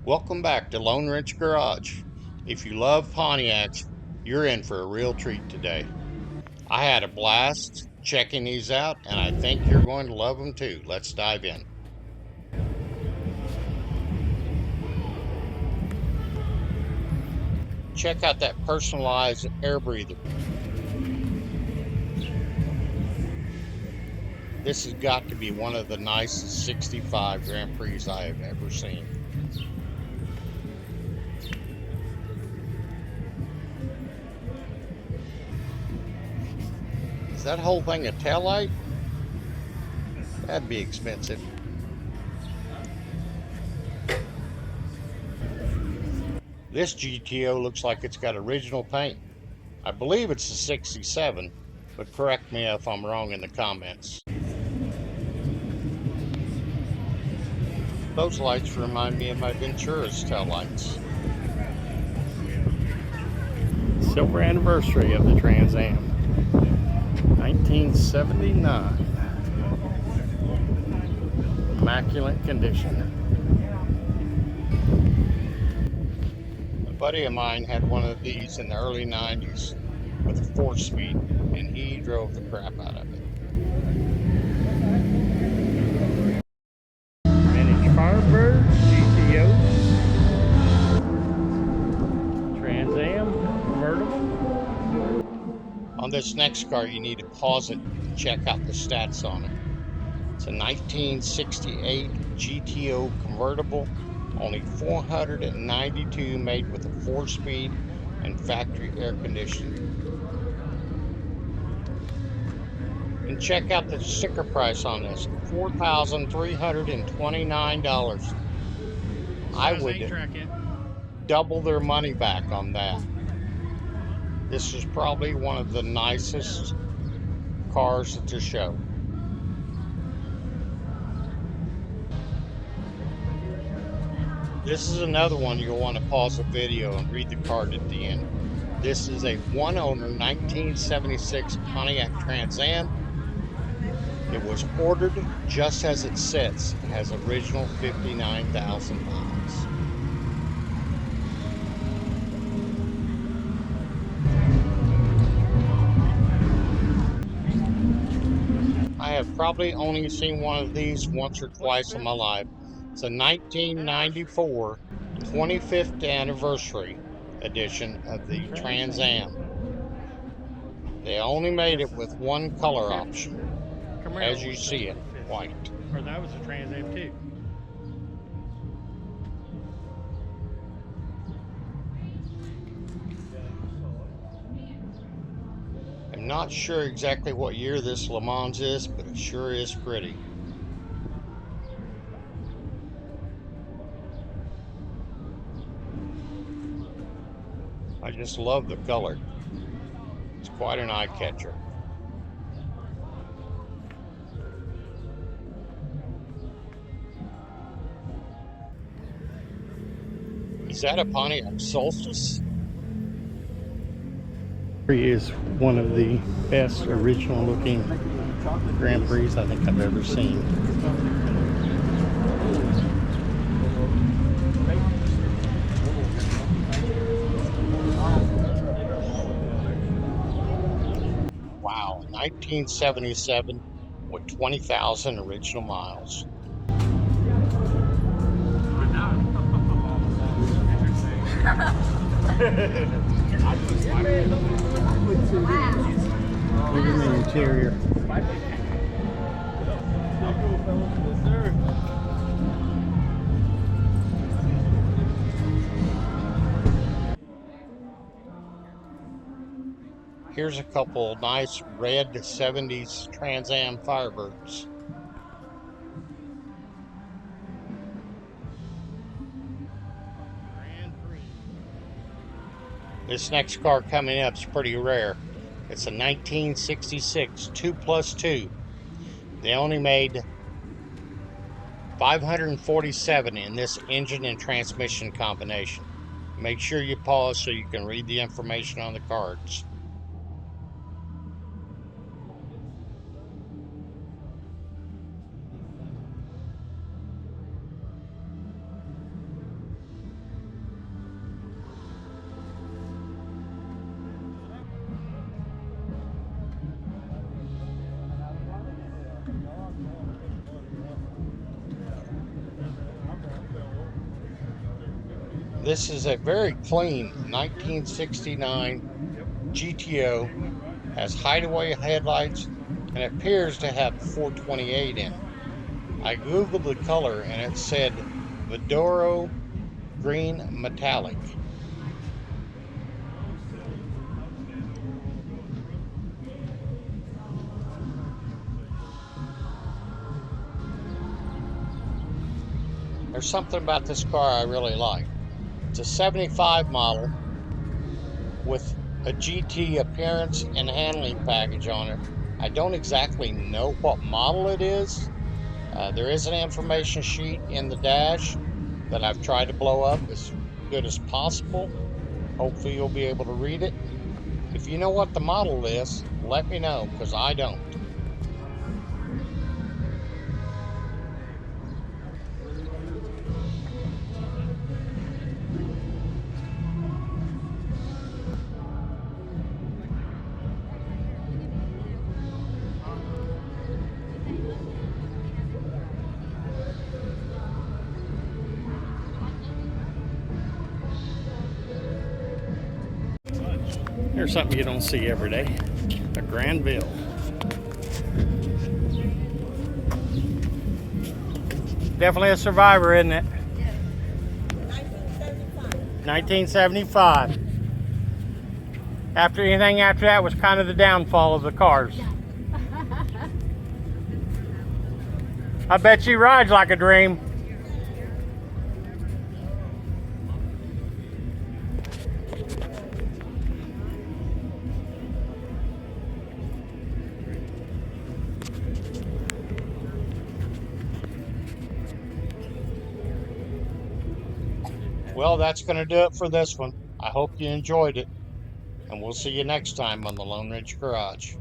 Welcome back to Lone Wrench Garage. If you love Pontiacs, you're in for a real treat today. I had a blast checking these out, and I think you're going to love them too. Let's dive in. Check out that personalized air breather. This has got to be one of the nicest 65 Grand Prix I have ever seen. Is that whole thing a taillight? That'd be expensive. This GTO looks like it's got original paint. I believe it's a 67, but correct me if I'm wrong in the comments. Those lights remind me of my Ventura's tail lights. Silver anniversary of the Trans Am, 1979. Immaculate condition. A buddy of mine had one of these in the early 90s with a 4-speed, and he drove the crap out of it. Vintage Firebird, GTOs, Trans Am, Convertible. On this next car, you need to pause it and check out the stats on it. It's a 1968 GTO convertible, only 492 made with a 4-speed and factory air conditioning. And check out the sticker price on this, $4,329. I would double their money back on that. This is probably one of the nicest cars at the show. This is another one you'll want to pause the video and read the card at the end. This is a one-owner 1976 Pontiac Trans Am. It was ordered just as it sits. It has original 59,000 miles. I have probably only seen one of these once or twice in my life. It's a 1994 25th anniversary edition of the Trans Am. They only made it with one color option, as you see it, white. Or that was a Trans Am too. I'm not sure exactly what year this LeMans is, but it sure is pretty. I just love the color. It's quite an eye catcher. Is that a Pontiac Solstice? Is one of the best original looking Grand Prix I think I've ever seen. Wow, 1977 with 20,000 original miles. Look at the interior. Here's a couple nice red 70s Trans Am Firebirds. This next car coming up is pretty rare. It's a 1966 2+2. They only made 547 in this engine and transmission combination. Make sure you pause so you can read the information on the cards. This is a very clean 1969 GTO, has hideaway headlights, and appears to have 428 in it. I googled the color and it said Verdoro green metallic. There's something about this car I really like. It's a 75 model with a GT appearance and handling package on it. I don't exactly know what model it is. There is an information sheet in the dash that I've tried to blow up as good as possible. Hopefully you'll be able to read it. If you know what the model is, let me know, because I don't. Here's something you don't see every day. A Grand Ville. Definitely a survivor, isn't it? 1975. Anything after that was kind of the downfall of the cars. I bet she rides like a dream. Well, that's going to do it for this one. I hope you enjoyed it, and we'll see you next time on the Lone Ridge Garage.